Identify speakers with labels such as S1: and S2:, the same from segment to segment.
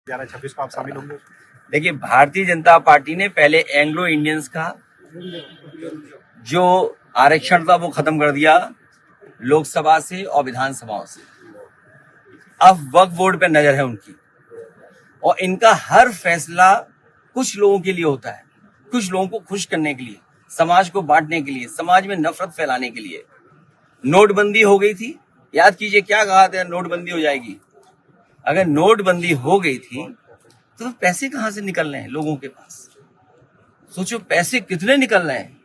S1: 2026 को आप शामिल होंगे?
S2: देखिए, भारतीय जनता पार्टी ने पहले एंग्लो इंडियंस का जो आरक्षण था वो खत्म कर दिया लोकसभा से और विधानसभाओं से। अब वक्फ बोर्ड पे नजर है उनकी, और इनका हर फैसला कुछ लोगों के लिए होता है, कुछ लोगों को खुश करने के लिए, समाज को बांटने के लिए, समाज में नफरत फैलाने के लिए। नोटबंदी हो गई थी, याद कीजिए क्या कहा था, नोटबंदी हो जाएगी। अगर नोटबंदी हो गई थी तो पैसे कहां से निकल रहे हैं लोगों के पास? सोचो, पैसे कितने निकल रहे हैं।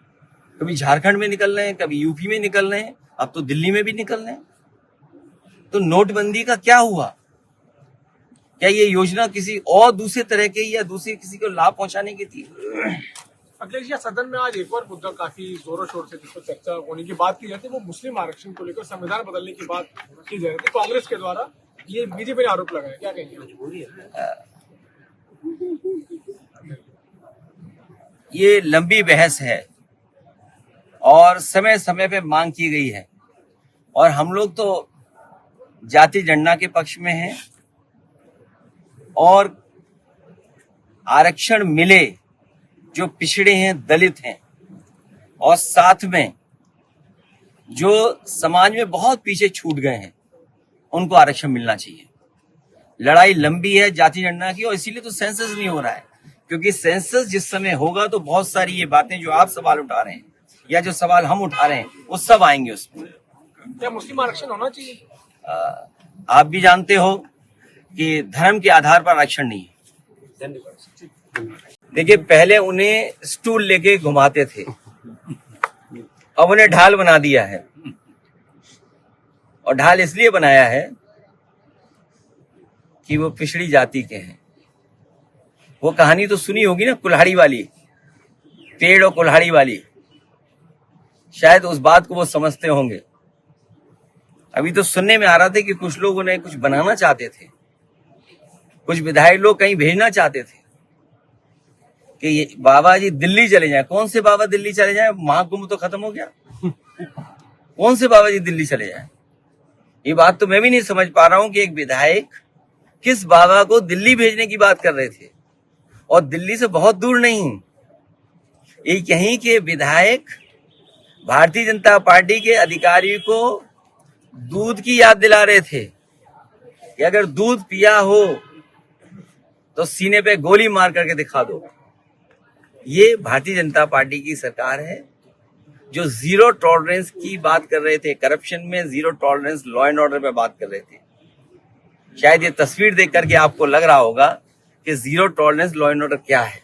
S2: कभी झारखंड में निकल रहे हैं, कभी यूपी में निकल रहे हैं, अब तो दिल्ली में भी निकल रहे हैं। तो नोटबंदी का क्या हुआ? क्या ये योजना किसी और दूसरे तरह के या दूसरे किसी को लाभ पहुंचाने की थी?
S1: अखिलेश जी, सदन में आज एक और मुद्दा काफी जोरों शोर से जिसको चर्चा होने की बात की जाती है, वो मुस्लिम आरक्षण को लेकर संविधान बदलने की बात की जा रही थी कांग्रेस के द्वारा। ये बीजेपी ने आरोप लगाया, क्या कहेंगे?
S2: ये लंबी बहस है और समय समय पे मांग की गई है, और हम लोग तो जाति जनगणना के पक्ष में हैं, और आरक्षण मिले जो पिछड़े हैं, दलित हैं, और साथ में जो समाज में बहुत पीछे छूट गए हैं, उनको आरक्षण मिलना चाहिए। लड़ाई लंबी है जाति जनगणना की, और इसीलिए तो सेंसस नहीं हो रहा है, क्योंकि सेंसस जिस समय होगा तो बहुत सारी ये बातें जो आप सवाल उठा रहे हैं या जो सवाल हम उठा रहे हैं वो सब आएंगे उसमें।
S1: क्या मुस्लिम आरक्षण होना चाहिए?
S2: आप भी जानते हो कि धर्म के आधार पर आरक्षण नहीं है। देखिए, पहले उन्हें स्टूल लेके घुमाते थे, अब उन्हें ढाल बना दिया है। और ढाल इसलिए बनाया है कि वो पिछड़ी जाति के हैं। वो कहानी तो सुनी होगी ना, कुल्हाड़ी वाली, पेड़ और कुल्हाड़ी वाली। शायद उस बात को वो समझते होंगे। अभी तो सुनने में आ रहा था कि कुछ लोग उन्हें कुछ बनाना चाहते थे, कुछ विधायक लोग कहीं भेजना चाहते थे कि ये बाबा जी दिल्ली चले जाएं। कौन से बाबा दिल्ली चले जाएं? महाकुंभ तो खत्म हो गया। कौन से बाबा जी दिल्ली चले जाएं? ये बात तो मैं भी नहीं समझ पा रहा हूं कि एक विधायक किस बाबा को दिल्ली भेजने की बात कर रहे थे, और दिल्ली से बहुत दूर नहीं। ये कहीं के विधायक भारतीय जनता पार्टी के अधिकारी को दूध की याद दिला रहे थे कि अगर दूध पिया हो तो सीने पे गोली मार करके दिखा दो। ये भारतीय जनता पार्टी की सरकार है जो जीरो टॉलरेंस की बात कर रहे थे, करप्शन में zero tolerance, law and order पे बात कर रहे थे। शायद ये तस्वीर देख करके आपको लग रहा होगा कि zero tolerance, law and order क्या है।